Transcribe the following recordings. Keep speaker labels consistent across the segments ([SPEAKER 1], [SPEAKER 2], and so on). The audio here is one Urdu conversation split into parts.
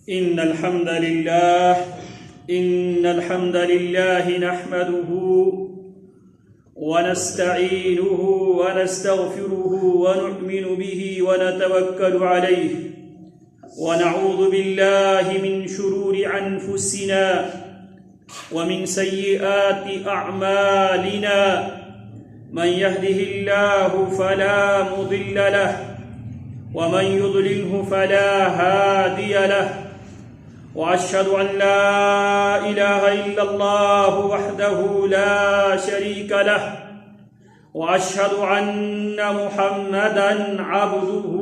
[SPEAKER 1] إن الحمد لله نحمده ونستعينه ونستغفره ونؤمن به ونتوكل عليه ونعوذ بالله من شرور أنفسنا ومن سيئات أعمالنا من يهده الله فلا مضل له ومن يضلله فلا هادي له وأشهد أن لا إله إلا الله وحده لا شريك له وأشهد أن محمدًا عبده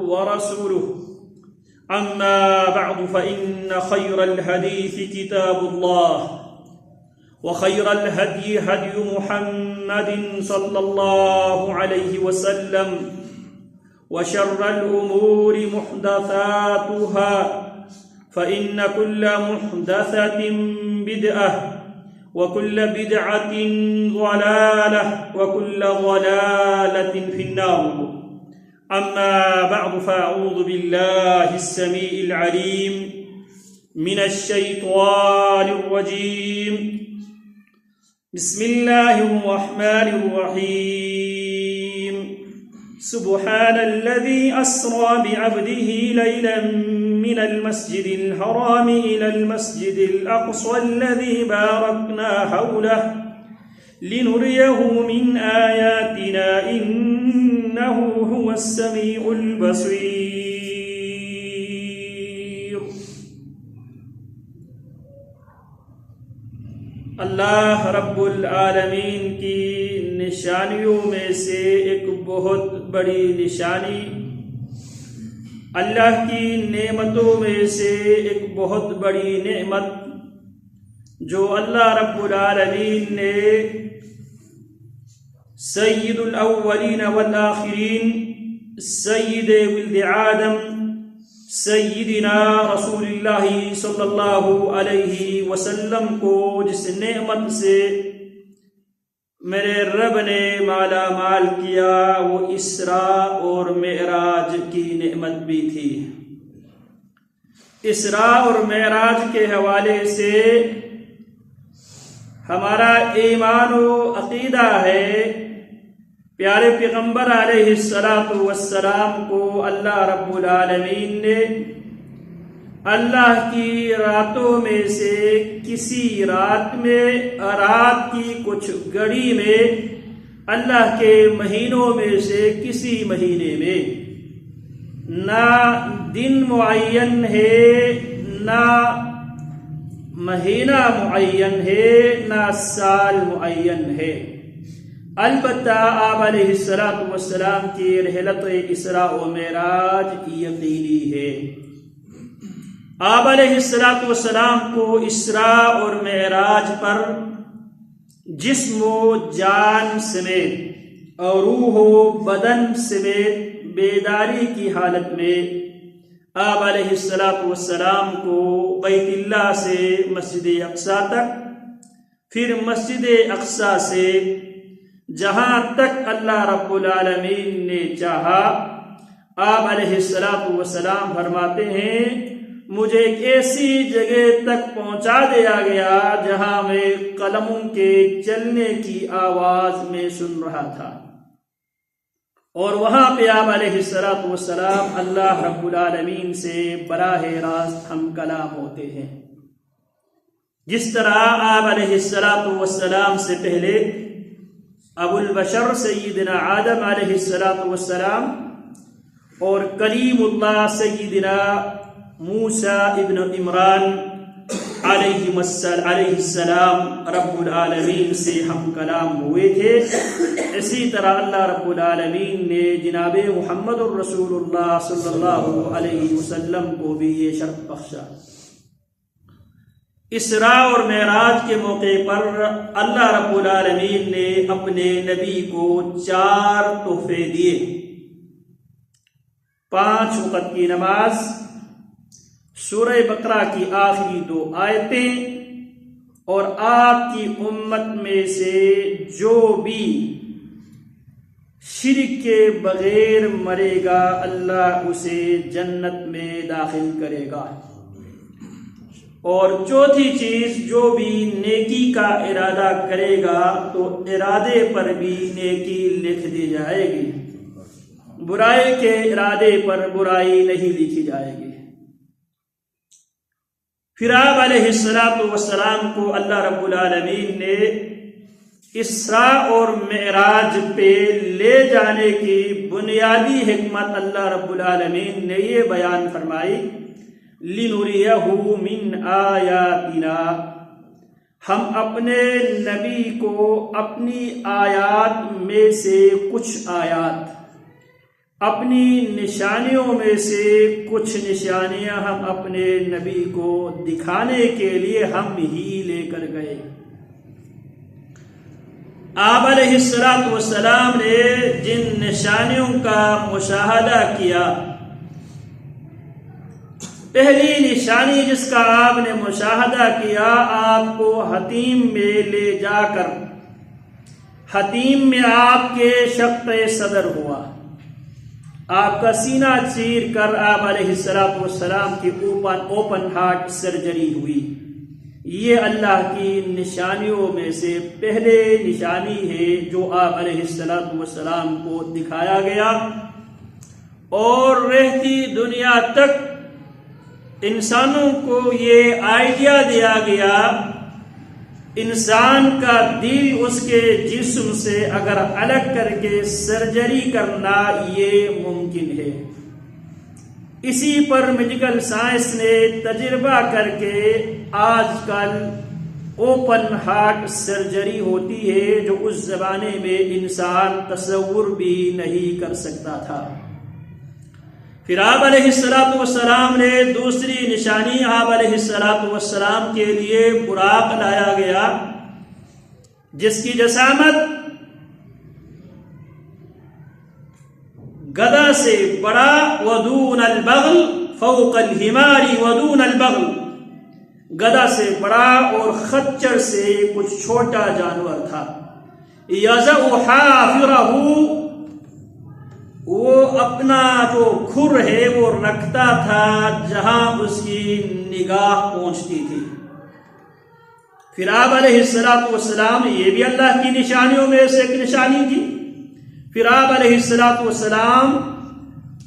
[SPEAKER 1] ورسوله أما بعد فإن خير الحديث كتاب الله وخير الهدي هدي محمد صلى الله عليه وسلم وشر الأمور محدثاتها فإن كل محدثة بدعة وكل بدعة ضلالة وكل ضلالة في النار أما بعد فأعوذ بالله السميع العليم من الشيطان الرجيم بسم الله الرحمن الرحيم سبحان الذي أسرى بعبده ليلا من المسجد الحرام إلى المسجد الأقصى الذي باركنا حوله لنريه من آياتنا إنه هو السميع البصير اللہ رب العالمین کی نشانیوں میں سے ایک بہت بڑی نشانی، اللہ کی نعمتوں میں سے ایک بہت بڑی نعمت جو اللہ رب العالمین نے سید الاولین والآخرین سید ولد آدم سیدنا رسول اللہ صلی اللہ علیہ وسلم کو جس نعمت سے میرے رب نے مالا مال کیا وہ اسراء اور معراج کی نعمت بھی تھی۔ اسراء اور معراج کے حوالے سے ہمارا ایمان و عقیدہ ہے، پیارے پیغمبر علیہ السلام کو اللہ رب العالمین نے اللہ کی راتوں میں سے کسی رات میں، رات کی کچھ گھڑی میں، اللہ کے مہینوں میں سے کسی مہینے میں، نہ دن معین ہے، نہ مہینہ معین ہے، نہ سال معین ہے، البتہ آپ علیہ السلام کی رحلت اسراء و معراج یقینی ہے۔ آپ علیہ السلام کو اسراء اور معراج پر جسم و جان سمیت اور روح و بدن سمیت بیداری کی حالت میں آپ علیہ السلام کو بیت اللہ سے مسجد اقصی تک، پھر مسجد اقصی سے جہاں تک اللہ رب العالمین نے چاہا، آپ علیہ السلام فرماتے ہیں مجھے ایک ایسی جگہ تک پہنچا دیا گیا جہاں میں قلموں کے چلنے کی آواز میں سن رہا تھا، اور وہاں پہ آپ علیہ السلام اللہ رب العالمین سے براہ راست ہم کلام ہوتے ہیں۔ جس طرح آپ علیہ السلام سے پہلے ابو البشر سیدنا آدم علیہ السلام اور کلیم اللہ سیدنا موسیٰ ابن عمران علیہ السلام رب العالمین سے ہم کلام ہوئے تھے، اسی طرح اللہ رب العالمین نے جناب محمد الرسول اللہ صلی اللہ علیہ وسلم کو بھی یہ شرف بخشا۔ اسراء اور معراج کے موقع پر اللہ رب العالمین نے اپنے نبی کو 4 تحفے دیے، 5 وقت کی نماز، سورہ بقرہ کی آخری 2 آیتیں، اور آپ کی امت میں سے جو بھی شرک کے بغیر مرے گا اللہ اسے جنت میں داخل کرے گا۔ اور چوتھی چیز، جو بھی نیکی کا ارادہ کرے گا تو ارادے پر بھی نیکی لکھ دی جائے گی، برائی کے ارادے پر برائی نہیں لکھی جائے گی۔ پھر آپ علیہ السلام کو اللہ رب العالمین نے اسراء اور معراج پہ لے جانے کی بنیادی حکمت اللہ رب العالمین نے یہ بیان فرمائی، لِنُرِيَهُ مِنْ آیاتنا، ہم اپنے نبی کو اپنی آیات میں سے کچھ آیات، اپنی نشانیوں میں سے کچھ نشانیاں ہم اپنے نبی کو دکھانے کے لیے ہم ہی لے کر گئے۔ آپ علیہ السلام نے جن نشانیوں کا مشاہدہ کیا، پہلی نشانی جس کا آپ نے مشاہدہ کیا، آپ کو حتیم میں لے جا کر حتیم میں آپ کے شق صدر ہوا، آپ کا سینہ چیر کر آپ علیہ السلام کی اوپن ہارٹ سرجری ہوئی۔ یہ اللہ کی نشانیوں میں سے پہلے نشانی ہے جو آپ علیہ السلام کو دکھایا گیا، اور رہتی دنیا تک انسانوں کو یہ آئیڈیا دیا گیا، انسان کا دل اس کے جسم سے اگر الگ کر کے سرجری کرنا یہ ممکن ہے۔ اسی پر میڈیکل سائنس نے تجربہ کر کے آج کل اوپن ہارٹ سرجری ہوتی ہے، جو اس زمانے میں انسان تصور بھی نہیں کر سکتا تھا۔ پھر آپ علیہ السلام نے دوسری نشانی، آپ علیہ السلام کے لیے براق لایا گیا، جس کی جسامت گدھا سے بڑا، ودون البغل فوق الحمار ودون البغل، گدھا سے بڑا اور خچر سے کچھ چھوٹا جانور تھا۔ یضع حافرہ، وہ اپنا جو کھر ہے وہ رکھتا تھا جہاں اس کی نگاہ پہنچتی تھی۔ پھر آپ علیہ السلام، یہ بھی اللہ کی نشانیوں میں سے ایک نشانی تھی، پھر آپ علیہ السلام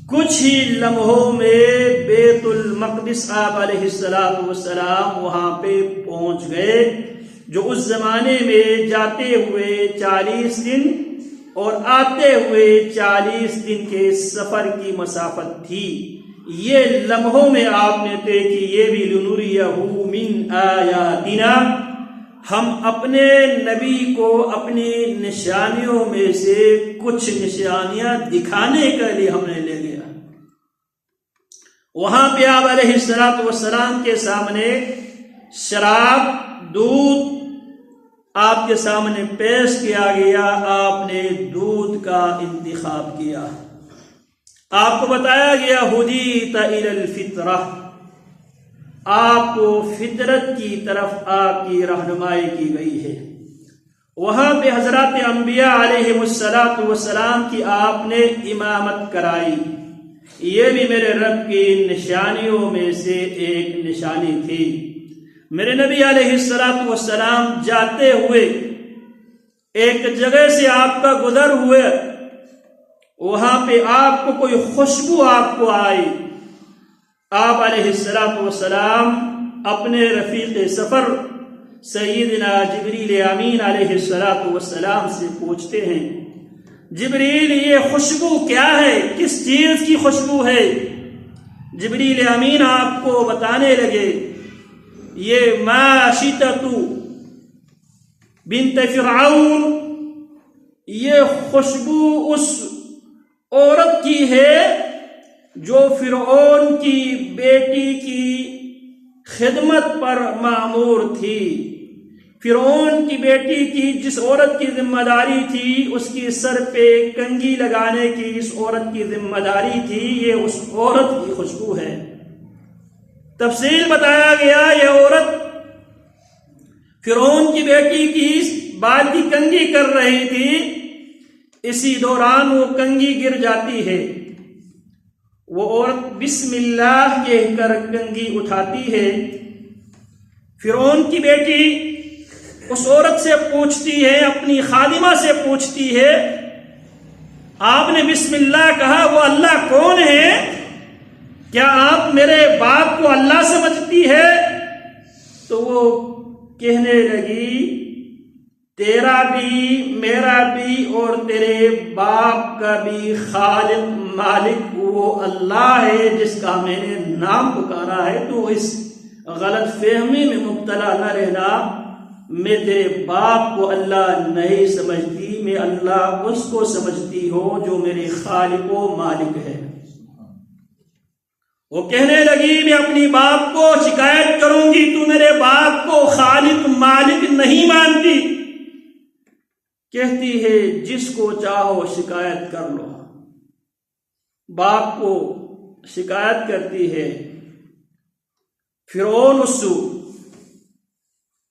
[SPEAKER 1] کچھ ہی لمحوں میں بیت المقدس آپ علیہ السلام وہاں پہ پہنچ گئے، جو اس زمانے میں جاتے ہوئے 40 دن اور آتے ہوئے 40 دن کے سفر کی مسافت تھی۔ یہ لمحوں میں آپ نے طے کی، یہ بھی لِنُرِيَهُ مِنْ آیاتنا، ہم اپنے نبی کو اپنی نشانیوں میں سے کچھ نشانیاں دکھانے کے لیے ہم نے لے لیا۔ وہاں پہ آپ علیہ السلام کے سامنے شراب، دودھ آپ کے سامنے پیش کیا گیا، آپ نے دودھ کا انتخاب کیا۔ آپ کو بتایا گیا ہدیت الی الفطرہ، آپ کو فطرت کی طرف آپ کی رہنمائی کی گئی ہے۔ وہاں پہ حضرات انبیاء علیہ السلام کی آپ نے امامت کرائی، یہ بھی میرے رب کی نشانیوں میں سے ایک نشانی تھی۔ میرے نبی علیہ السلام جاتے ہوئے ایک جگہ سے آپ کا گزر ہوئے، وہاں پہ آپ کو کوئی خوشبو آپ کو آئی، آپ علیہ السلام اپنے رفیق سفر سیدنا جبریل امین علیہ السلام سے پوچھتے ہیں، جبریل یہ خوشبو کیا ہے، کس چیز کی خوشبو ہے؟ جبریل امین آپ کو بتانے لگے، یہ ماشطۃ بنت فرعون، یہ خوشبو اس عورت کی ہے جو فرعون کی بیٹی کی خدمت پر مامور تھی۔ فرعون کی بیٹی کی جس عورت کی ذمہ داری تھی، اس کی سر پہ کنگھی لگانے کی اس عورت کی ذمہ داری تھی، یہ اس عورت کی خوشبو ہے۔ تفصیل بتایا گیا، یہ عورت فرعون کی بیٹی کی بال کی کنگھی کر رہی تھی، اسی دوران وہ کنگھی گر جاتی ہے، وہ عورت بسم اللہ کہہ کر کنگھی اٹھاتی ہے، فرعون کی بیٹی اس عورت سے پوچھتی ہے، اپنی خادمہ سے پوچھتی ہے، آپ نے بسم اللہ کہا، وہ اللہ کون ہے؟ کیا آپ میرے باپ کو اللہ سمجھتی ہے؟ تو وہ کہنے لگی، تیرا بھی، میرا بھی اور تیرے باپ کا بھی خالق مالک وہ اللہ ہے جس کا میں نے نام پکارا ہے، تو اس غلط فہمی میں مبتلا نہ رہنا۔ میں تیرے باپ کو اللہ نہیں سمجھتی، میں اللہ اس کو سمجھتی ہوں جو میرے خالق و مالک ہے۔ وہ کہنے لگی، میں اپنی باپ کو شکایت کروں گی، تو میرے باپ کو خالق مالک نہیں مانتی۔ کہتی ہے، جس کو چاہو شکایت کر لو۔ باپ کو شکایت کرتی ہے۔ فرعون اس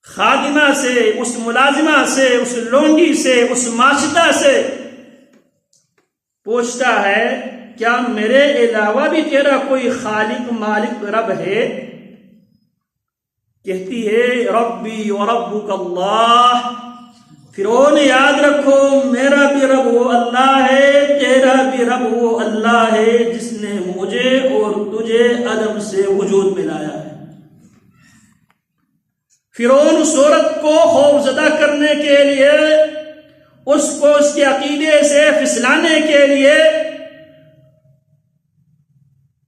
[SPEAKER 1] خادمہ سے، اس ملازمہ سے، اس لونڈی سے، اس ماشطہ سے پوچھتا ہے، کیا میرے علاوہ بھی تیرا کوئی خالق مالک رب ہے؟ کہتی ہے، ربی و ربک اللہ۔ فرعون یاد رکھو، میرا بھی رب وہ اللہ ہے، تیرا بھی رب وہ اللہ ہے جس نے مجھے اور تجھے عدم سے وجود میں لایا ہے۔ فرعون اس عورت کو خوفزدہ کرنے کے لیے، اس کو اس کے عقیدے سے پھسلانے کے لیے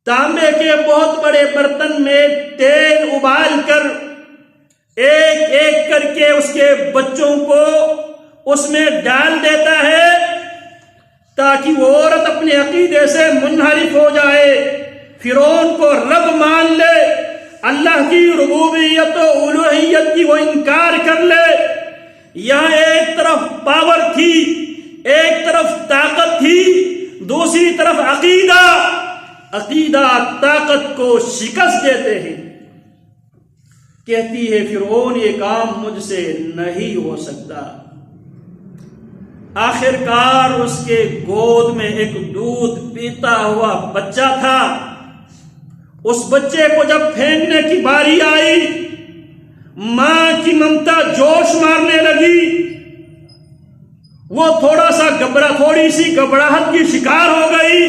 [SPEAKER 1] تانبے کے بہت بڑے برتن میں تیل ابال کر ایک ایک کر کے اس کے بچوں کو اس میں ڈال دیتا ہے تاکہ وہ عورت اپنے عقیدے سے منحرف ہو جائے، فرعون کو رب مان لے، اللہ کی ربوبیت و الوہیت کی وہ انکار کر لے۔ یہاں ایک طرف پاور تھی، ایک طرف طاقت تھی، دوسری طرف عقیدہ طاقت کو شکست دیتے ہیں۔ کہتی ہے، فرعون یہ کام مجھ سے نہیں ہو سکتا۔ آخر کار اس کے گود میں ایک دودھ پیتا ہوا بچہ تھا۔ اس بچے کو جب پھینکنے کی باری آئی، ماں کی ممتا جوش مارنے لگی، وہ تھوڑی سی گھبراہٹ کی شکار ہو گئی۔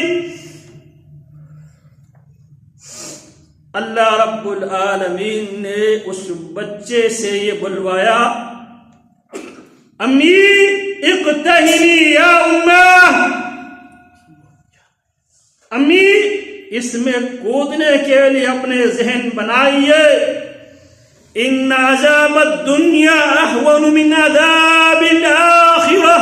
[SPEAKER 1] اللہ رب العالمین نے اس بچے سے یہ بلوایا، امی اقتحمی یا امہ، امی اس میں کودنے کے لیے اپنے ذہن بنائیے، ان عذاب الدنیا احون من عذاب الاخرہ۔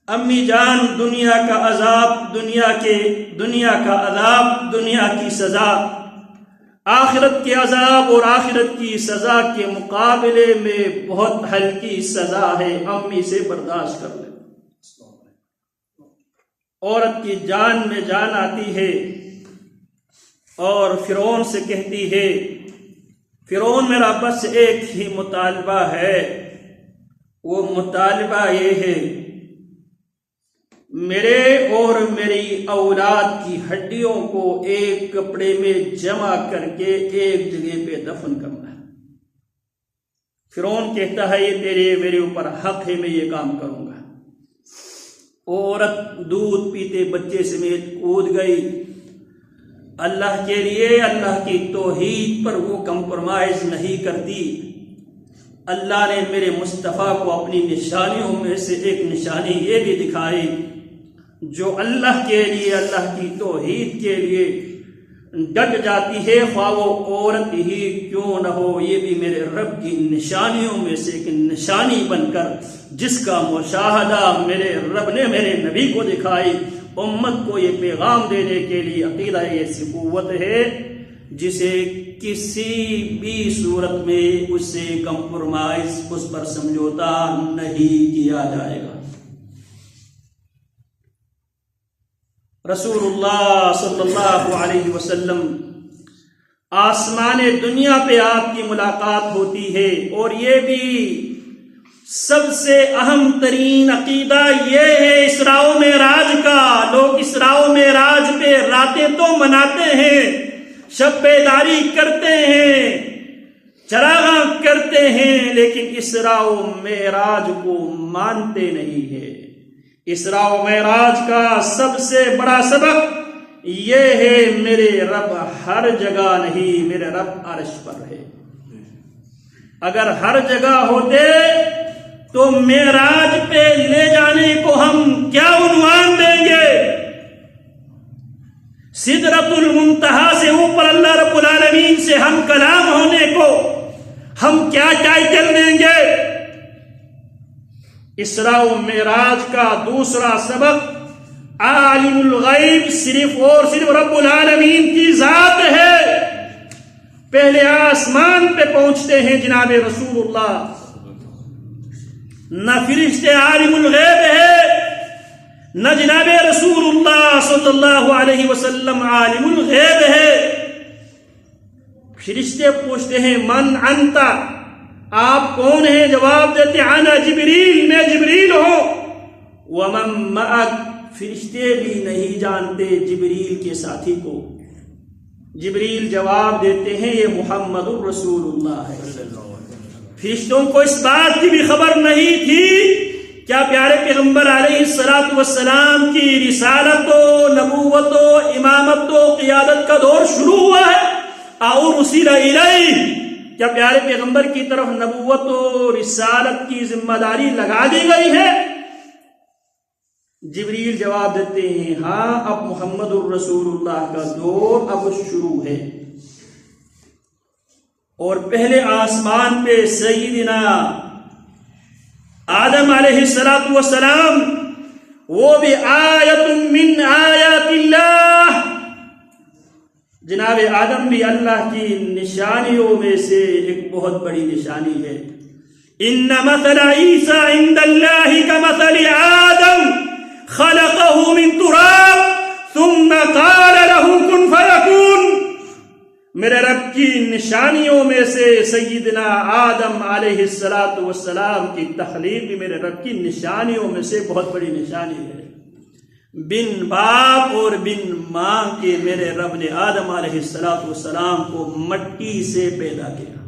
[SPEAKER 1] امی جان، دنیا کا عذاب، دنیا کا عذاب، دنیا کی سزا، آخرت کے عذاب اور آخرت کی سزا کے مقابلے میں بہت ہلکی سزا ہے، امی سے برداشت کر لے۔ عورت کی جان میں جان آتی ہے اور فرعون سے کہتی ہے، فرعون میرا بس ایک ہی مطالبہ ہے، وہ مطالبہ یہ ہے، میرے اور میری اولاد کی ہڈیوں کو ایک کپڑے میں جمع کر کے ایک جگہ پہ دفن کرنا ہے۔ فرعون کہتا ہے، یہ تیرے میرے اوپر حق ہے، میں یہ کام کروں گا۔ عورت دودھ پیتے بچے سمیت کود گئی۔ اللہ کے لیے، اللہ کی توحید پر وہ کمپرومائز نہیں کرتی۔ اللہ نے میرے مصطفیٰ کو اپنی نشانیوں میں سے ایک نشانی یہ بھی دکھائی، جو اللہ کے لیے، اللہ کی توحید کے لیے ڈٹ جاتی ہے، خواہ وہ عورت ہی کیوں نہ ہو، یہ بھی میرے رب کی نشانیوں میں سے ایک نشانی بن کر، جس کا مشاہدہ میرے رب نے میرے نبی کو دکھائی، امت کو یہ پیغام دینے کے لیے عقیدہ ایسی قوت ہے جسے کسی بھی صورت میں اس سے کمپرومائز، اس پر سمجھوتا نہیں کیا جائے گا۔ رسول اللہ صلی اللہ علیہ وسلم، آسمان دنیا پہ آپ کی ملاقات ہوتی ہے، اور یہ بھی سب سے اہم ترین عقیدہ یہ ہے اسراء و معراج کا۔ لوگ اسراء و معراج پہ راتیں تو مناتے ہیں، شب بیداری کرتے ہیں، چراغاں کرتے ہیں لیکن اسراء و معراج کو مانتے نہیں ہے۔ اسراء و معراج کا سب سے بڑا سبق یہ ہے میرے رب ہر جگہ نہیں، میرے رب عرش پر ہے۔ اگر ہر جگہ ہوتے تو معراج پہ لے جانے کو ہم کیا عنوان دیں گے؟ سدرۃ المنتہا سے اوپر اللہ رب العالمین سے ہم کلام ہونے کو ہم کیا ٹائٹل دیں گے؟ اسراء و معراج کا دوسرا سبق عالم الغیب صرف اور صرف رب العالمین کی ذات ہے۔ پہلے آسمان پہ پہنچتے ہیں جناب رسول اللہ، نہ فرشتے عالم الغیب ہے، نہ جناب رسول اللہ صلی اللہ علیہ وسلم عالم الغیب ہے۔ فرشتے پوچھتے ہیں من انت، آپ کون ہیں؟ جواب دیتے انا جبریل، میں جبریل ہوں۔ ومن معک، فرشتے بھی نہیں جانتے جبریل کے ساتھی کو۔ جبریل جواب دیتے ہیں یہ محمد الرسول اللہ ہے۔ فرشتوں کو اس بات کی بھی خبر نہیں تھی کیا پیارے پیغمبر علیہ الصلوۃ والسلام کی رسالت و نبوت و امامت و قیادت کا دور شروع ہوا ہے؟ اور ارسل الیہ، کیا پیارے پیغمبر کی طرف نبوت و رسالت کی ذمہ داری لگا دی گئی ہے؟ جبریل جواب دیتے ہیں ہاں، اب محمد الرسول اللہ کا دور اب شروع ہے۔ اور پہلے آسمان پہ سیدنا آدم علیہ السلام، وہ بھی آیت من آیات اللہ، جناب آدم بھی اللہ کی نشانیوں میں سے ایک بہت بڑی نشانی ہے۔ ان مثل عیسی عند اللہ کمثل آدم خلقه من تراب ثم قال له كن فيكون۔ میرے رب کی نشانیوں میں سے سیدنا آدم علیہ السلام کی تخلیق بھی میرے رب کی نشانیوں میں سے بہت بڑی نشانی ہے۔ بن باپ اور بن ماں کے میرے رب نے آدم علیہ السلام کو مٹی سے پیدا کیا۔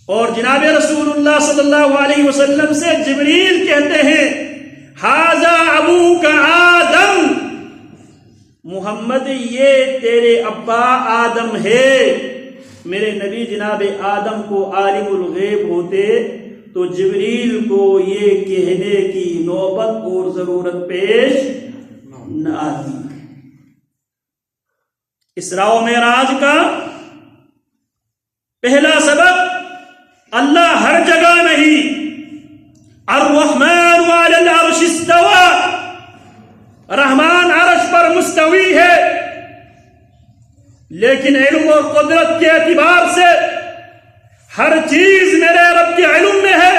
[SPEAKER 1] اور جناب رسول اللہ صلی اللہ علیہ وسلم سے جبریل کہتے ہیں ھذا ابوک آدم، محمد یہ تیرے ابا آدم ہے۔ میرے نبی جناب آدم کو عالم الغیب ہوتے تو جبریل کو یہ کہنے کی نوبت اور ضرورت پیش نہ آتی۔ اسراء و معراج کا پہلا سبق اللہ ہر جگہ نہیں، الرحمن علی العرش استوى، رحمان عرش پر مستوی ہے، لیکن علم اور قدرت کے اعتبار سے ہر چیز میرے رب کے علم میں ہے۔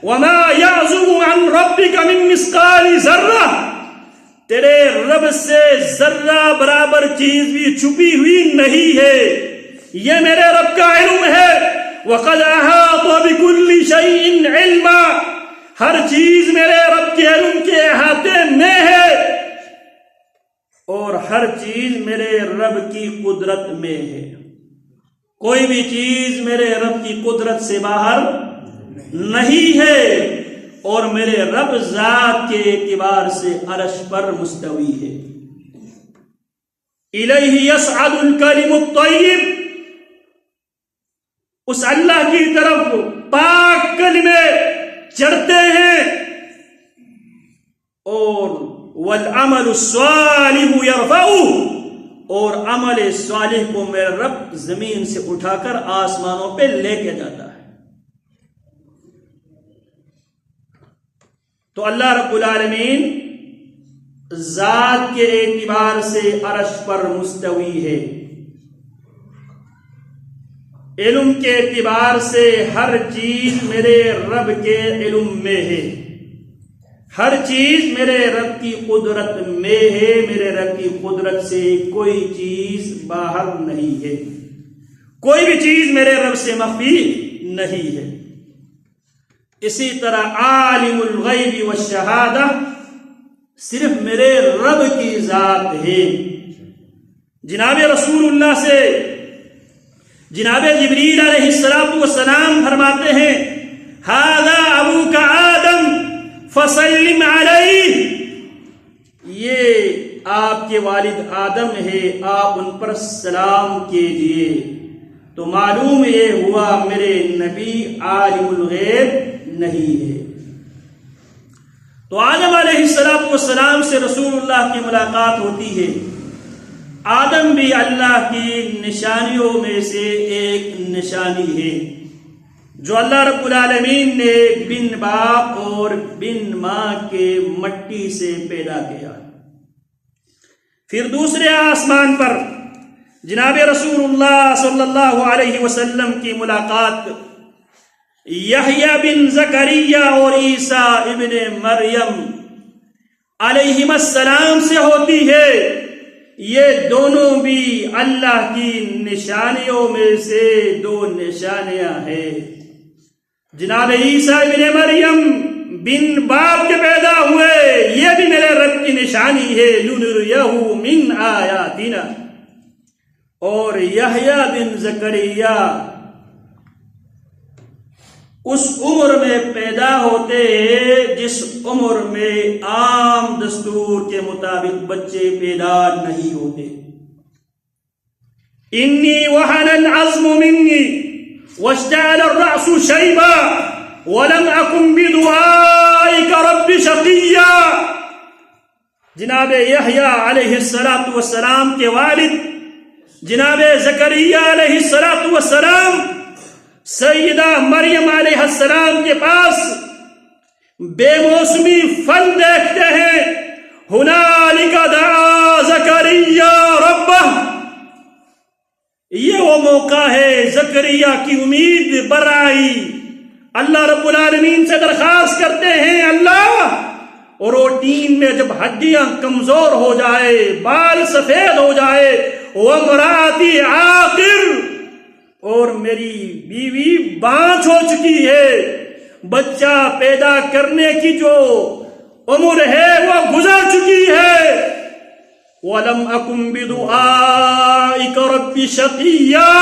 [SPEAKER 1] وما يعزب عن ربك من مثقال ذرہ، تیرے رب سے ذرہ برابر چیز بھی چھپی ہوئی نہیں ہے، یہ میرے رب کا علم ہے۔ وقد احاط بكل شيء علما، ہر چیز میرے رب کے علم کے احاطے میں ہے، اور ہر چیز میرے رب کی قدرت میں ہے۔ کوئی بھی چیز میرے رب کی قدرت سے باہر نہیں ہے، اور میرے رب ذات کے اعتبار سے عرش پر مستوی ہے۔ الیہ یصعد الکلم الطیب، اس اللہ کی طرف پاک کلمے چڑھتے ہیں، اور والعمل الصالح یرفعہ، اور عمل صالح کو میرا رب زمین سے اٹھا کر آسمانوں پہ لے کے جاتا ہے۔ تو اللہ رب العالمین ذات کے اعتبار سے عرش پر مستوی ہے، علم کے اعتبار سے ہر چیز میرے رب کے علم میں ہے، ہر چیز میرے رب کی قدرت میں ہے، میرے رب کی قدرت سے کوئی چیز باہر نہیں ہے، کوئی بھی چیز میرے رب سے مخفی نہیں ہے۔ اسی طرح عالم الغیب والشہادہ صرف میرے رب کی ذات ہے۔ جناب رسول اللہ سے جناب جبریل علیہ السلام فرماتے ہیں ھذا ابوک آدم فسلم علیہ، یہ آپ کے والد آدم ہے، آپ ان پر سلام کیجئے۔ تو معلوم یہ ہوا میرے نبی عالم الغیب نہیں ہے۔ تو آدم علیہ السلام سے رسول اللہ کی ملاقات ہوتی ہے۔ آدم بھی اللہ کی نشانیوں میں سے ایک نشانی ہے جو اللہ رب العالمین نے بن باپ اور بن ماں کے مٹی سے پیدا کیا۔ پھر دوسرے آسمان پر جناب رسول اللہ صلی اللہ علیہ وسلم کی ملاقات یحییٰ بن زکریا اور عیسیٰ ابن مریم علیہم السلام سے ہوتی ہے۔ یہ دونوں بھی اللہ کی نشانیوں میں سے دو نشانیاں ہیں۔ جناب عیسیٰ ابن مریم بن باپ کے پیدا ہوئے، یہ بھی میرے رب کی نشانی ہے، لنریہ من آیاتنا۔ اور یحییٰ بن زکریا اس عمر میں پیدا ہوتے ہیں جس عمر میں عام دستور کے مطابق بچے پیدا نہیں ہوتے۔ انی وہن العظم منی واشتعل الرأس شیبا ولم اکن بدعائک رب شقیا۔ جناب یحییٰ علیہ السلام کے والد جناب زکریا علیہ السلام سیدہ مریم علیہ السلام کے پاس بے موسمی پھل دیکھتے ہیں۔ ہنالک دعا زکریا ربہ، یہ وہ موقع ہے زکریا کی امید برائی، اللہ رب العالمین سے درخواست کرتے ہیں اللہ، اور روٹین میں جب ہڈیاں کمزور ہو جائے، بال سفید ہو جائے، وامرأتی عاقر، اور میری بیوی بانجھ ہو چکی ہے، بچہ پیدا کرنے کی جو عمر ہے وہ گزر چکی ہے، وَلَمْ أَكُنْ بِدُعَائِكَ رَبِّ شَقِيًّا،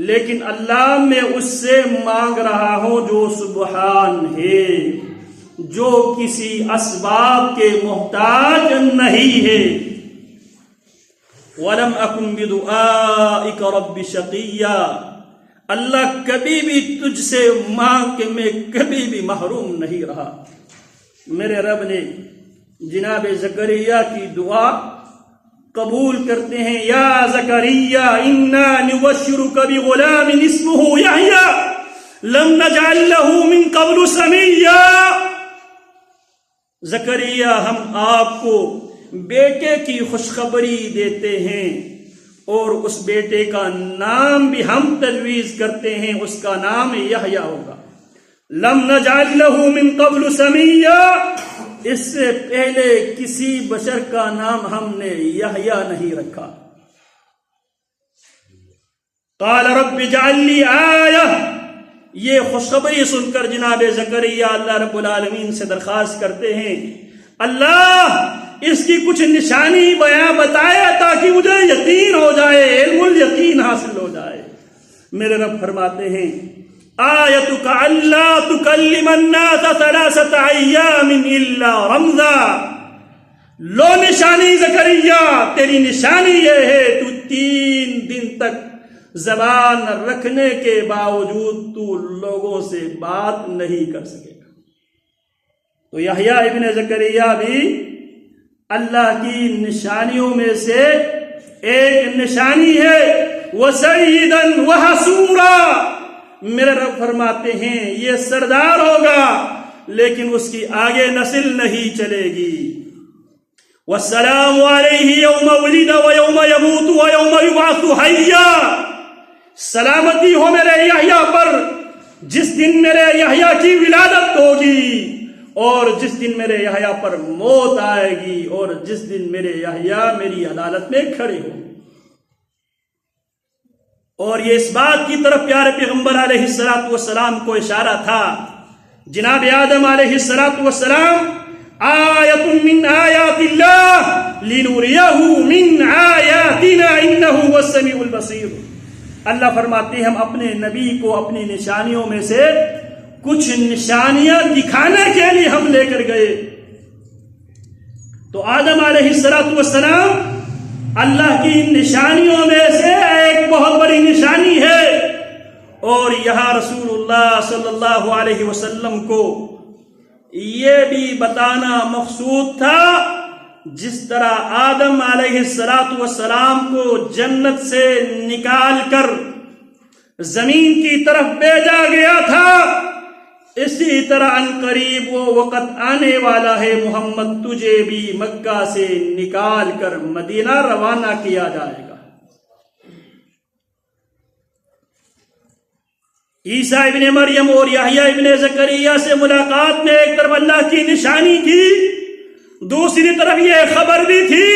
[SPEAKER 1] لیکن اللہ میں اس سے مانگ رہا ہوں جو سبحان ہے، جو کسی اسباب کے محتاج نہیں ہے۔ وَلَمْ أَكُنْ بِدُعَائِكَ رَبِّ شَقِيًّا، اللہ کبھی بھی تجھ سے مانگ کے میں کبھی بھی محروم نہیں رہا۔ میرے رب نے جناب زکریا کی دعا قبول کرتے ہیں۔ یا زکریا انا نبشرک بغلام اسمہ یحییٰ لم نجعل له من قبل سمیا۔ زکریا ہم آپ کو بیٹے کی خوشخبری دیتے ہیں، اور اس بیٹے کا نام بھی ہم تجویز کرتے ہیں، اس کا نام یحییٰ ہوگا۔ لم نجعل له من قبل سمیا، اس سے پہلے کسی بشر کا نام ہم نے یحییٰ نہیں رکھا۔ قال رب اجعل لی آیہ، یہ خوشخبری سن کر جناب زکریا اللہ رب العالمین سے درخواست کرتے ہیں اللہ اس کی کچھ نشانی بتایا تاکہ مجھے یقین ہو جائے، علم الیقین حاصل ہو جائے۔ میرے رب فرماتے ہیں آیتک اللہ تکلم الناس 3 ایام الا رمزا، لو نشانی زکریا، تیری نشانی یہ ہے تو 3 دن تک زبان رکھنے کے باوجود تو لوگوں سے بات نہیں کر سکے گا۔ تو یحییٰ ابن زکریا بھی اللہ کی نشانیوں میں سے ایک نشانی ہے۔ وَسَيِّدًا وَحَسُورًا، میرے رب فرماتے ہیں یہ سردار ہوگا لیکن اس کی آگے نسل نہیں چلے گی۔ وَالسَّلَامُ عَلَيْهِ يَوْمَ وُلِدَ وَيَوْمَ يَمُوتُ وَيَوْمَ يُبْعَثُ حَيًّا، سلامتی ہو میرے یحییٰ پر جس دن میرے یحییٰ کی ولادت ہوگی، اور جس دن میرے یحییٰ پر موت آئے گی، اور جس دن میرے یحییٰ میری عدالت میں کھڑے ہوں۔ اور یہ اس بات کی طرف پیارے پیغمبر علیہ السلام کو اشارہ تھا۔ جناب آدم علیہ السلام آیت من آیات اللہ لنوریہ من آیاتنا انہ هو السمیع البصیر، اللہ فرماتے ہیں ہم اپنے نبی کو اپنی نشانیوں میں سے کچھ نشانیاں دکھانے کے لیے ہم لے کر گئے. تو آدم علیہ السلام اللہ کی نشانیوں میں سے ایک بہت بڑی نشانی ہے. اور یہاں رسول اللہ صلی اللہ علیہ وسلم کو یہ بھی بتانا مقصود تھا جس طرح آدم علیہ السلام کو جنت سے نکال کر زمین کی طرف بھیجا گیا تھا، اسی طرح عنقریب وہ وقت آنے والا ہے محمد تجھے بھی مکہ سے نکال کر مدینہ روانہ کیا جائے گا. عیسیٰ ابن مریم اور یحییٰ ابن زکریا سے ملاقات میں ایک طرف اللہ کی نشانی تھی، دوسری طرف یہ خبر بھی تھی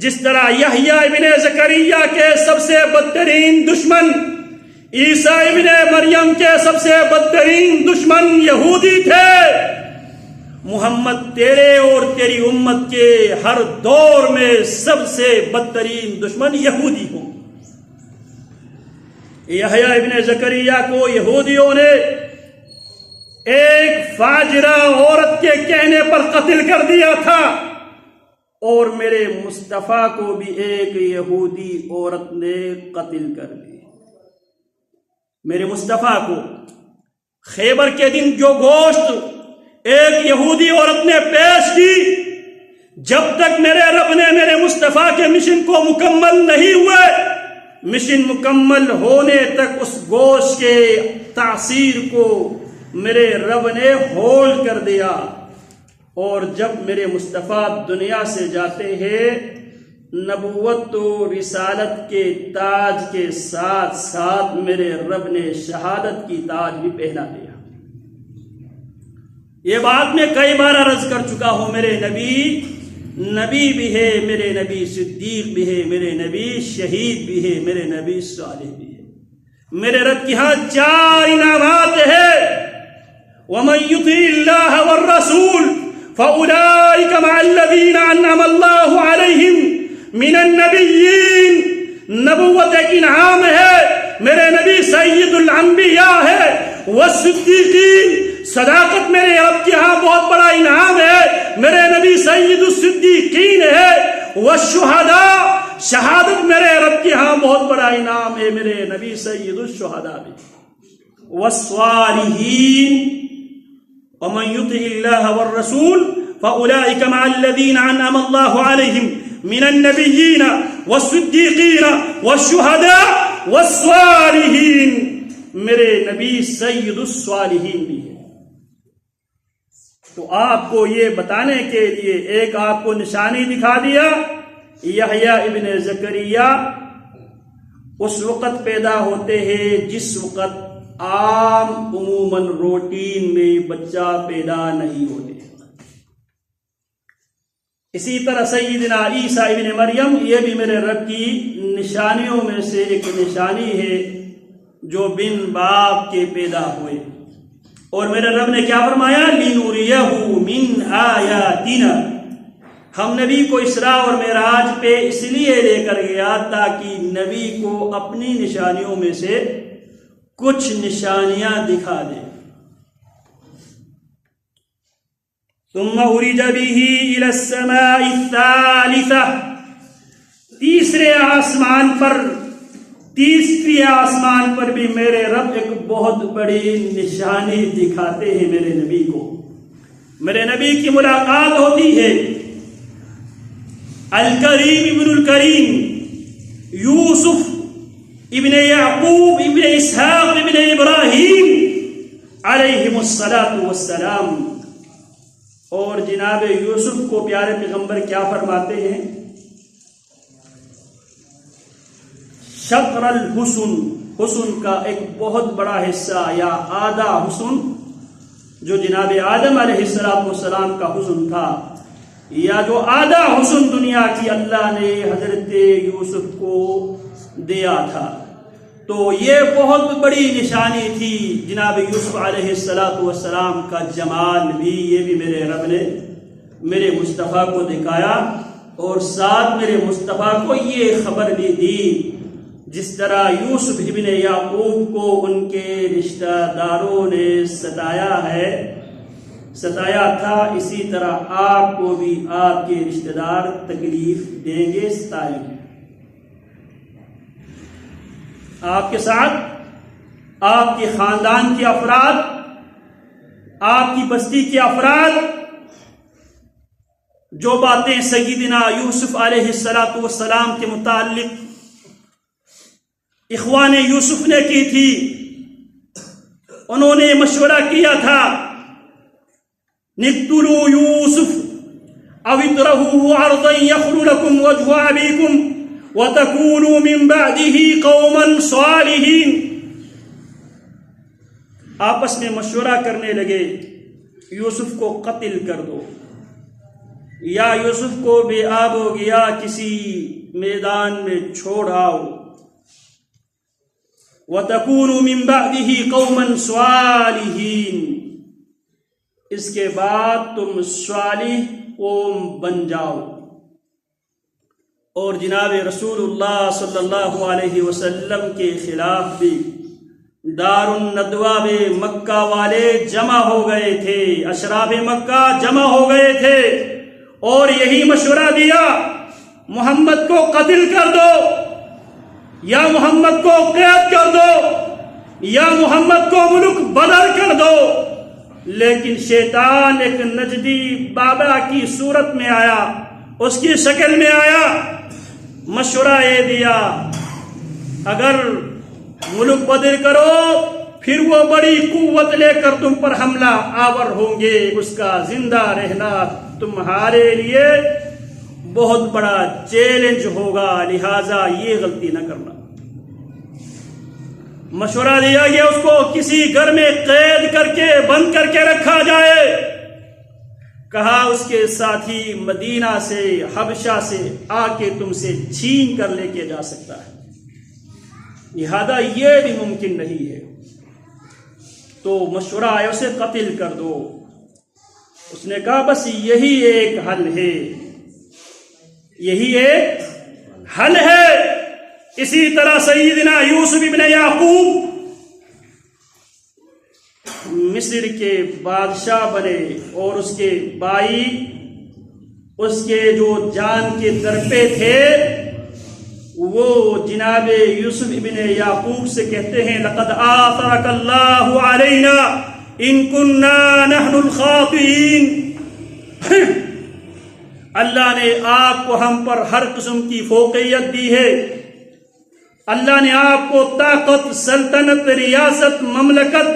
[SPEAKER 1] جس طرح یحییٰ ابن زکریا کے سب سے بدترین دشمن عیسیٰ ابن مریم کے سب سے بدترین دشمن یہودی تھے، محمد تیرے اور تیری امت کے ہر دور میں سب سے بدترین دشمن یہودی ہوں. یحییٰ ابن زکریا کو یہودیوں نے ایک فاجرہ عورت کے کہنے پر قتل کر دیا تھا، اور میرے مصطفیٰ کو بھی ایک یہودی عورت نے قتل کر دیا. میرے مصطفیٰ کو خیبر کے دن جو گوشت ایک یہودی عورت نے پیش کی، جب تک میرے رب نے میرے مصطفیٰ کے مشن کو مکمل نہیں ہوئے، مشن مکمل ہونے تک اس گوشت کے تاثیر کو میرے رب نے ہولڈ کر دیا. اور جب میرے مصطفیٰ دنیا سے جاتے ہیں، نبوت و رسالت کے تاج کے ساتھ ساتھ میرے رب نے شہادت کی تاج بھی پہنا دیا. یہ بات میں کئی بار عرض کر چکا ہوں، میرے نبی بھی ہے، میرے نبی صدیق بھی ہے، میرے نبی شہید بھی ہے، میرے نبی صالح بھی ہے. میرے رب کی ہاں 4 انعامات ہیں. وَمَن يُطِعِ اللَّهَ وَالرَّسُولَ فَأُولَٰئِكَ مَعَ الَّذِينَ أَنْعَمَ اللَّهُ عَلَيْهِمْ مِنَ النَّبِيِّينَ. نبوت ایک انعام ہے، میرے نبی سید الانبیاء ہے. والصدیقین، صداقت میرے رب کے ہاں بہت بڑا انعام ہے، میرے نبی سید الصدیقین ہے. والشہداء، شہادت میرے رب کے ہاں بہت بڑا انعام ہے، میرے نبی سید الشہداء بھی. والصالحین، ومن يطع الله والرسول فأولئك مع الذين أنعم الله عليهم من النبيين والصديقين والشهداء والصالحين. میرے نبی سید الصالحین بھی ہے. تو آپ کو یہ بتانے کے لیے ایک آپ کو نشانی دکھا دیا. یحییٰ ابن زکریا اس وقت پیدا ہوتے ہیں جس وقت عام عموماً روٹین میں بچہ پیدا نہیں ہوتے. اسی طرح سیدنا عیسیٰ ابن مریم، یہ بھی میرے رب کی نشانیوں میں سے ایک نشانی ہے جو بن باپ کے پیدا ہوئے. اور میرے رب نے کیا فرمایا؟ لِنُرِيَهُ مِنْ آيَاتِنَا. ہم نبی کو اسراء اور معراج پہ اس لیے لے کر گیا تاکہ نبی کو اپنی نشانیوں میں سے کچھ نشانیاں دکھا دے. ثم عرج به الى السماء الثالثة. تیسرے آسمان پر بھی میرے رب ایک بہت بڑی نشانی دکھاتے ہیں میرے نبی کو. میرے نبی کی ملاقات ہوتی ہے الکریم ابن الکریم یوسف ابن یعقوب ابن اسحاق ابن ابراہیم علیہم السلام. اور جناب یوسف کو پیارے پیغمبر کیا فرماتے ہیں؟ شطر الحسن، حسن کا ایک بہت بڑا حصہ یا آدھا حسن جو جناب آدم علیہ السلام کا حسن تھا، یا جو آدھا حسن دنیا کی اللہ نے حضرت یوسف کو دیا تھا. تو یہ بہت بڑی نشانی تھی جناب یوسف علیہ السلام کا جمال بھی. یہ بھی میرے رب نے میرے مصطفیٰ کو دکھایا، اور ساتھ میرے مصطفیٰ کو یہ خبر بھی دی جس طرح یوسف ابن یعقوب کو ان کے رشتہ داروں نے ستایا تھا، اسی طرح آپ کو بھی آپ کے رشتہ دار تکلیف دیں گے، ستائیں گے۔ آپ کے ساتھ آپ کے خاندان کے افراد، آپ کی بستی کے افراد جو باتیں سیدنا یوسف علیہ السلام کے متعلق اخوان یوسف نے کی تھی، انہوں نے مشورہ کیا تھا، نقتلوا یوسف او اطرحوه ارضا یخل لکم وجہ ابیکم وتکونوا من بعده قوما صالحین۔ آپس میں مشورہ کرنے لگے، یوسف کو قتل کر دو یا یوسف کو بے آب و گیا کسی میدان میں چھوڑ آؤ، وَتَكُونُوا مِن بَعْدِهِ قَوْمًا صَالِحِينَ، اس کے بعد تم صالح قوم بن جاؤ۔ اور جناب رسول اللہ صلی اللہ علیہ وسلم کے خلاف بھی دار الندوہ میں مکہ والے جمع ہو گئے تھے، اشراف مکہ جمع ہو گئے تھے اور یہی مشورہ دیا، محمد کو قتل کر دو یا محمد کو قید کر دو یا محمد کو ملک بدر کر دو۔ لیکن شیطان ایک نجدی بابا کی صورت میں آیا، اس کی شکل میں آیا، مشورہ یہ دیا اگر ملک بدر کرو پھر وہ بڑی قوت لے کر تم پر حملہ آور ہوں گے، اس کا زندہ رہنا تمہارے لیے بہت بڑا چیلنج ہوگا، لہذا یہ غلطی نہ کرنا۔ مشورہ دیا گیا اس کو کسی گھر میں قید کر کے بند کر کے رکھا جائے، کہا اس کے ساتھی مدینہ سے حبشہ سے آ کے تم سے چھین کر لے کے جا سکتا ہے، لہذا یہ بھی ممکن نہیں ہے، تو مشورہ آیا اسے قتل کر دو۔ اس نے کہا بس یہی ایک حل ہے، یہی ایک حل ہے۔ اسی طرح سیدنا یوسف ابن یعقوب مصر کے بادشاہ بنے اور اس کے بھائی اس کے جو جان کے درپے تھے وہ جناب یوسف ابن یعقوب سے کہتے ہیں لقد آثرک اللہ علینا ان کننا نحن الخاطئین، اللہ نے آپ کو ہم پر ہر قسم کی فوقیت دی ہے، اللہ نے آپ کو طاقت، سلطنت، ریاست، مملکت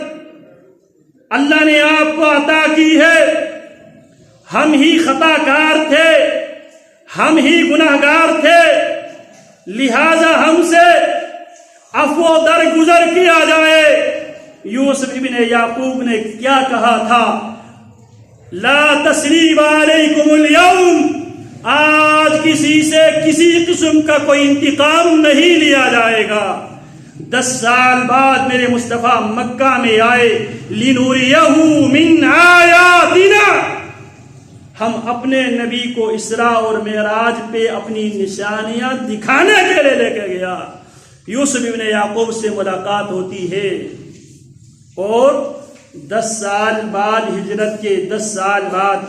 [SPEAKER 1] اللہ نے آپ کو عطا کی ہے، ہم ہی خطا کار تھے، ہم ہی گناہگار تھے، لہذا ہم سے عفو درگزر کیا جائے۔ یوسف ابن یعقوب نے کیا کہا تھا؟ لا تثریب علیکم اليوم، آج کسی سے کسی قسم کا کوئی انتقام نہیں لیا جائے گا۔ 10 سال بعد میرے مصطفیٰ مکہ میں آئے، لِنُرِيَهُ مِنْ آیاتنا، ہم اپنے نبی کو اسراء اور معراج پہ اپنی نشانیاں دکھانے کے لیے لے کے گیا۔ یوسف ابن یعقوب سے ملاقات ہوتی ہے اور 10 سال بعد، ہجرت کے 10 سال بعد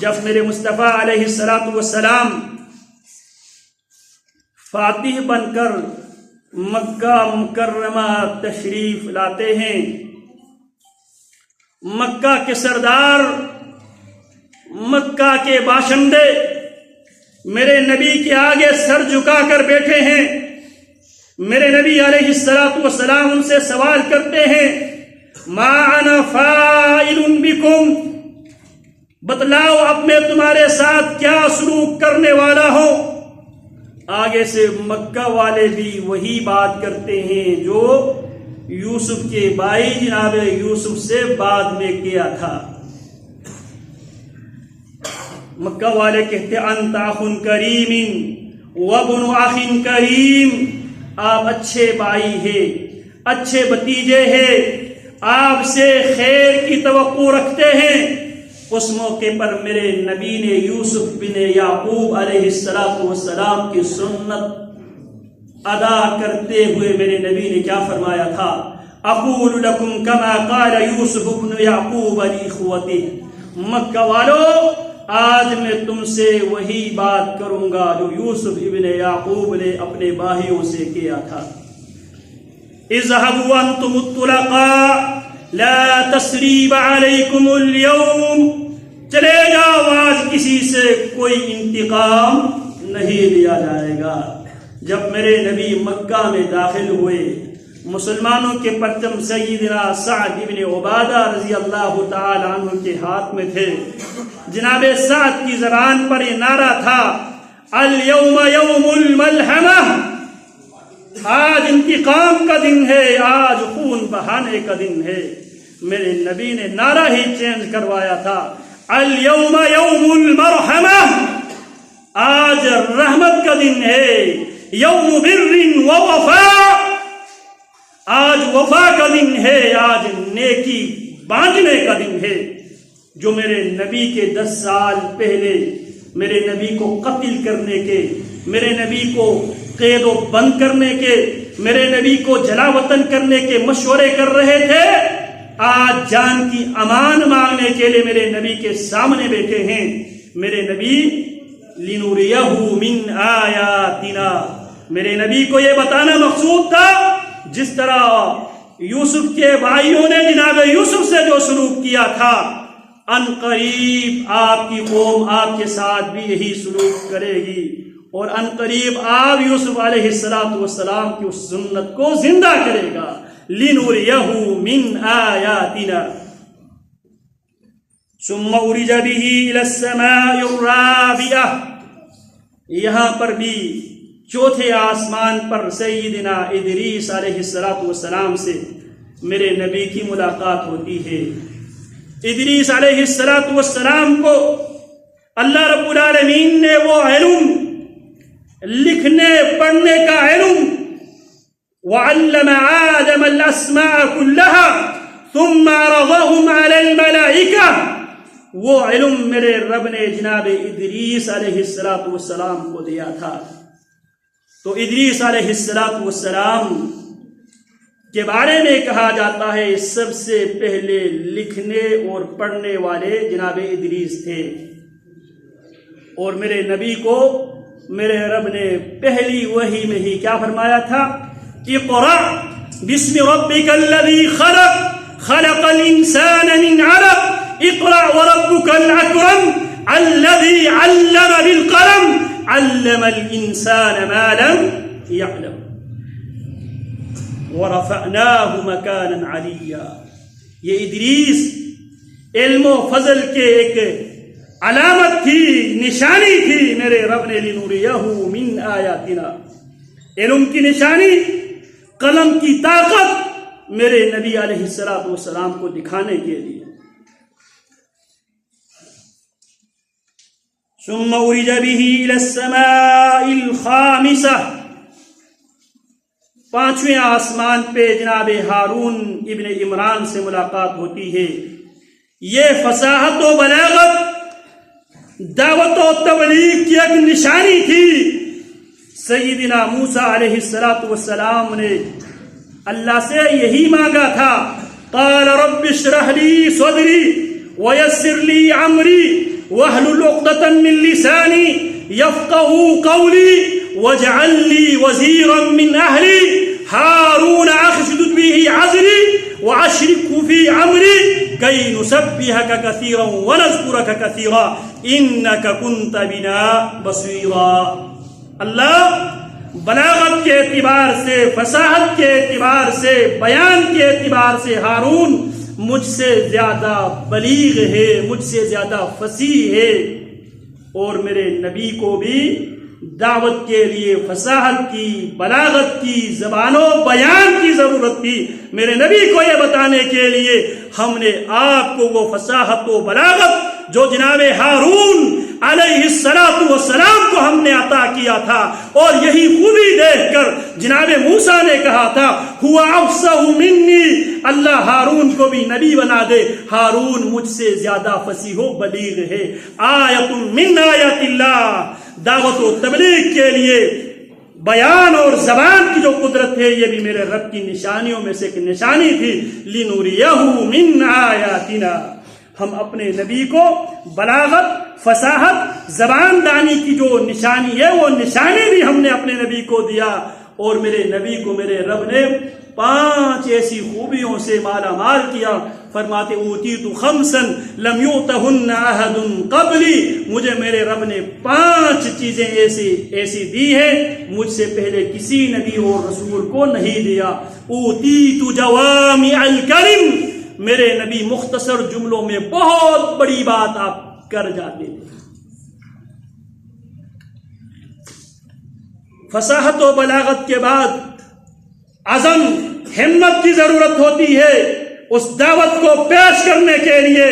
[SPEAKER 1] جب میرے مصطفیٰ علیہ السلام فاتح بن کر مکہ مکرمہ تشریف لاتے ہیں، مکہ کے سردار، مکہ کے باشندے میرے نبی کے آگے سر جھکا کر بیٹھے ہیں۔ میرے نبی علیہ السلام ان سے سوال کرتے ہیں ما انا فاعل بکم، بتلاؤ اب میں تمہارے ساتھ کیا سلوک کرنے والا ہوں۔ آگے سے مکہ والے بھی وہی بات کرتے ہیں جو یوسف کے بھائی جناب یوسف سے بعد میں کیا تھا۔ مکہ والے کہتے انت اخ کریم وابن اخ کریم، آپ اچھے بھائی ہیں، اچھے بھتیجے ہیں، آپ سے خیر کی توقع رکھتے ہیں۔ اس موقع پر میرے نبی نے یوسف بن یعقوب علیہ السلام کی سنت ادا کرتے ہوئے میرے نبی نے کیا فرمایا تھا؟ اقول لکم کما قال یوسف بن یعقوب لاخوتہ، مکہ والو آج میں تم سے وہی بات کروں گا جو یوسف ابن یعقوب نے اپنے بھائیوں سے کیا تھا۔ اذهبوا انتم الطلقاء لا تثریب علیکم اليوم، چلے جاؤ آج کسی سے کوئی انتقام نہیں لیا جائے گا۔ جب میرے نبی مکہ میں داخل ہوئے، مسلمانوں کے پرچم سیدنا سعد ابن عبادہ رضی اللہ تعالی عنہ کے ہاتھ میں تھے۔ جناب سعد کی زبان پر یہ نعرہ تھا، الیوم یوم الملحمہ، آج انتقام کا دن ہے، آج خون بہانے کا دن ہے۔ میرے نبی نے نعرہ ہی چینج کروایا تھا، الیوم یوم المرحمہ، آج رحمت کا دن ہے، یوم بر و وفا، آج وفا کا دن ہے، آج نیکی بانٹنے کا دن ہے۔ جو میرے نبی کے 10 سال پہلے میرے نبی کو قتل کرنے کے، میرے نبی کو قید و بند کرنے کے، میرے نبی کو جلا وطن کرنے کے مشورے کر رہے تھے، آج جان کی امان مانگنے کے لیے میرے نبی کے سامنے بیٹھے ہیں۔ میرے نبی لِنُرِيَهُ مِنْ آیاتنا، میرے نبی کو یہ بتانا مقصود تھا، جس طرح یوسف کے بھائیوں نے جناب یوسف سے جو سلوک کیا تھا، ان قریب آپ کی قوم آپ کے ساتھ بھی یہی سلوک کرے گی، اور ان قریب آپ یوسف علیہ السلام کی اس سنت کو زندہ کرے گا۔ لِنُرِيَهُ مِنْ آیاتنا ثم عرج به الى السماء الرابعة، یہاں پر بھی چوتھے آسمان پر سیدنا ادریس علیہ السلام سے میرے نبی کی ملاقات ہوتی ہے۔ ادریس علیہ السلام کو اللہ رب العالمین نے وہ علم، لکھنے پڑھنے کا علم، وعلم آدم الاسماء كلها ثم عرضهم على الملائکہ، وہ علم میرے رب نے جناب ادریس علیہ السلام کو دیا تھا۔ تو ادریس علیہ السلام کے بارے میں کہا جاتا ہے سب سے پہلے لکھنے اور پڑھنے والے جناب ادریس تھے، اور میرے نبی کو میرے رب نے پہلی وحی میں ہی کیا فرمایا تھا؟ اقرأ بسم ربک الذی خلق، خلق الانسان من علق، اقرأ وربک الاکرم الذی علم بالقلم، علم الانسان ما لم يعلم، ورفعناه مكانا عليا۔ یہ ادریس علم و فضل کے ایک علامت تھی، نشانی تھی میرے رب نے، لِنُرِيَهُ مِنْ آیاتنا، علم کی نشانی، قلم کی طاقت میرے نبی علیہ السلام کو دکھانے کے لیے۔ ثم عرج به الى السماء الخامسة، پانچویں آسمان پہ جناب ہارون ابن عمران سے ملاقات ہوتی ہے۔ یہ فصاحت و بلاغت دعوت و تبلیغ کی ایک نشانی تھی۔ سیدنا موسیٰ علیہ السلام نے اللہ سے یہی مانگا تھا، قال رب اشرح لی صدری ویسر لی امری واحلل عقدۃ من لسانی یفقهوا قولی واجعل لی وزیرا من اہلی ہارون اخی اشدد به عزری واشرکه فی امری کی نسبحک کثیرا ونذکرک کثیرا انک کنت بنا بصیرا۔ اللہ بلاغت کے اعتبار سے، فصاحت کے اعتبار سے، بیان کے اعتبار سے ہارون مجھ سے زیادہ بلیغ ہے، مجھ سے زیادہ فصیح ہے، اور میرے نبی کو بھی دعوت کے لیے فصاحت کی، بلاغت کی، زبان و بیان کی ضرورت تھی۔ میرے نبی کو یہ بتانے کے لیے ہم نے آپ کو وہ فصاحت و بلاغت جو جناب ہارون علیہ السلام کو ہم نے عطا کیا تھا، اور یہی خوبی دیکھ کر جناب موسیٰ نے کہا تھا ہوا افصح منی، اللہ ہارون کو بھی نبی بنا دے، ہارون مجھ سے زیادہ فصیح و بلیغ ہے۔ آیت من آیات اللہ، دعوت و تبلیغ کے لیے بیان اور زبان کی جو قدرت ہے یہ بھی میرے رب کی نشانیوں میں سے ایک نشانی تھی. لِنُرِيَهُ مِنْ آیَاتِنَا. ہم اپنے نبی کو بلاغت، فصاحت، زبان دانی کی جو نشانی ہے وہ نشانی بھی ہم نے اپنے نبی کو دیا. اور میرے نبی کو میرے رب نے 5 ایسی خوبیوں سے مالا مال کیا. فرماتے اوتیت خمسا لم یؤتہن احد قبلی. مجھے میرے رب نے 5 چیزیں ایسی دی ہیں مجھ سے پہلے کسی نبی اور رسول کو نہیں دیا. اوتیت جوامع الکلم. میرے نبی مختصر جملوں میں بہت بڑی بات آپ کر جاتے تھے. فصاحت و بلاغت کے بعد عزم، ہمت کی ضرورت ہوتی ہے. اس دعوت کو پیش کرنے کے لیے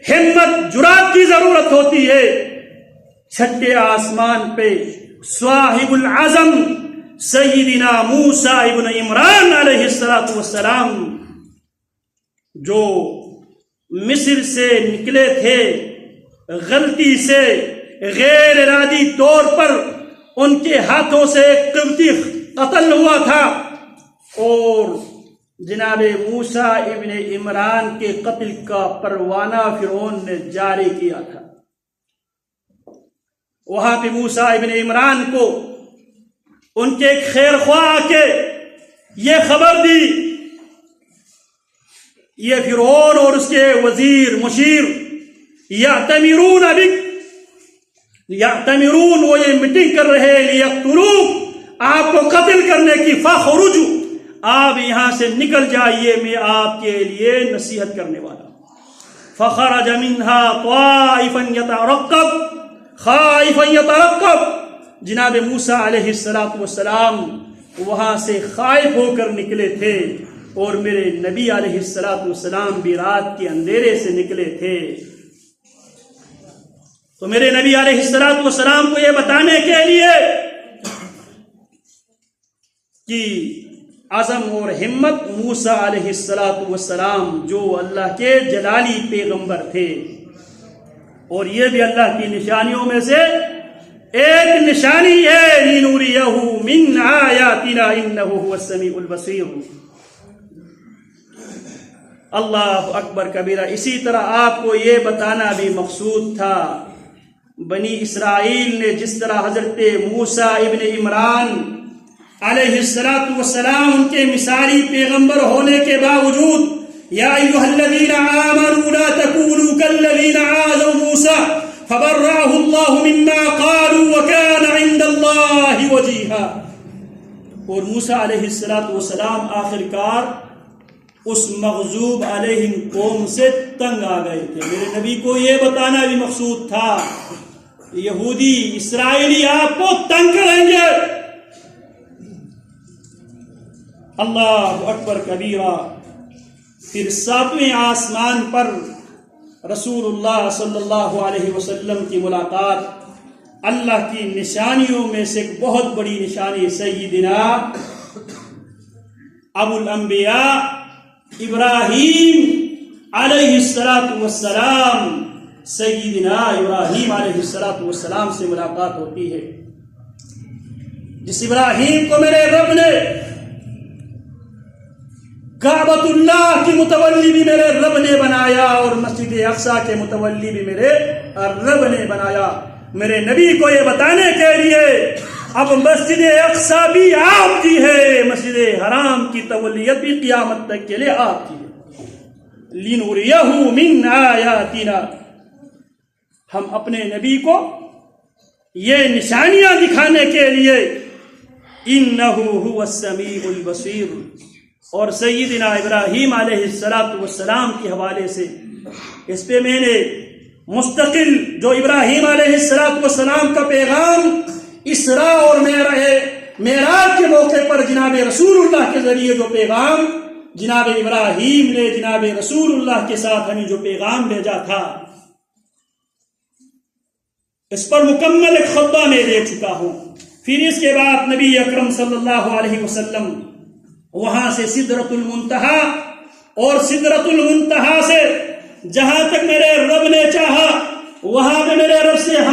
[SPEAKER 1] ہمت، جرات کی ضرورت ہوتی ہے. چھٹے آسمان پہ صاحب العزم سیدنا موسیٰ ابن عمران علیہ السلام جو مصر سے نکلے تھے، غلطی سے غیر ارادی طور پر ان کے ہاتھوں سے ایک قبطی قتل ہوا تھا، اور جناب موسیٰ ابن عمران کے قتل کا پروانہ فرعون نے جاری کیا تھا. وہاں پہ موسیٰ ابن عمران کو ان کے ایک خیر خواہ آ کے یہ خبر دی، یہ فرعون اور اس کے وزیر مشیر یعتمرون بک، یعتمرون وہ یہ میٹنگ کر رہے لیقتلوک، آپ کو قتل کرنے کی. فخرجوا، آپ یہاں سے نکل جائیے، میں آپ کے لیے نصیحت کرنے والا. فخرج منها طائفا يترقب خائفا يترقب. جناب موسیٰ علیہ السلام وہاں سے خائف ہو کر نکلے تھے، اور میرے نبی علیہ السلام بھی رات کے اندھیرے سے نکلے تھے. تو میرے نبی علیہ السلام کو یہ بتانے کے لیے کہ عزم اور ہمت موسیٰ علیہ السلام جو اللہ کے جلالی پیغمبر تھے، اور یہ بھی اللہ کی نشانیوں میں سے ایک نشانی ہے. لِنُرِيَهُ مِنْ آیَاتِنَا إِنَّهُ هُوَ السَّمِيعُ الْبَصِيرُ. اللہ اکبر کبیرہ. اسی طرح آپ کو یہ بتانا بھی مقصود تھا، بنی اسرائیل نے جس طرح حضرت موسیٰ ابن عمران علیہ السلام ان کے مثالی پیغمبر ہونے کے باوجود یا ایھا الذین آمنوا لا تکونوا کالذین آذوا موسیٰ فبرأہ اللہ مما قالوا وکان عند اللہ وجیہا. اور موسیٰ علیہ السلام آخرکار اس مغضوب علیہم قوم سے تنگ آ گئے تھے. میرے نبی کو یہ بتانا بھی مقصود تھا، یہودی اسرائیلی آپ کو تنگ کریں گے. اللہ اکبر کبیرہ. پھر 7ویں آسمان پر رسول اللہ صلی اللہ علیہ وسلم کی ملاقات. اللہ کی نشانیوں میں سے ایک بہت بڑی نشانی سیدنا ابو الانبیاء ابراہیم علیہ السلام، سیدنا ابراہیم علیہ السلام سے ملاقات ہوتی ہے. جس ابراہیم کو میرے رب نے کعبۃ اللہ کی متولی بھی میرے رب نے بنایا، اور مسجد اقصیٰ کے متولی بھی میرے رب نے بنایا. میرے نبی کو یہ بتانے کے لیے اب مسجد اقصیٰ بھی آپ کی ہے، مسجد حرام کی تولیت بھی قیامت تک کے لیے آپ کی ہے. لِنُرِيَهُ مِنْ آیَاتِنَا. ہم اپنے نبی کو یہ نشانیاں دکھانے کے لیے إِنَّهُ هُوَ السَّمِيعُ الْبَصِيرُ. اور سیدنا ابراہیم علیہ السلام کے حوالے سے اس پہ میں نے مستقل جو ابراہیم علیہ السلام کا پیغام اسراء اور معراج کے موقع پر جناب رسول اللہ کے ذریعے جو پیغام جناب ابراہیم نے جناب رسول اللہ کے ساتھ ہمیں جو پیغام بھیجا تھا، اس پر مکمل ایک خطبہ میں دے چکا ہوں. پھر اس کے بعد نبی اکرم صلی اللہ علیہ وسلم وہاں سے سدرۃ المنتہا، اور سدرۃ المنتہا سے جہاں تک میرے رب نے چاہا وہاں پہ میرے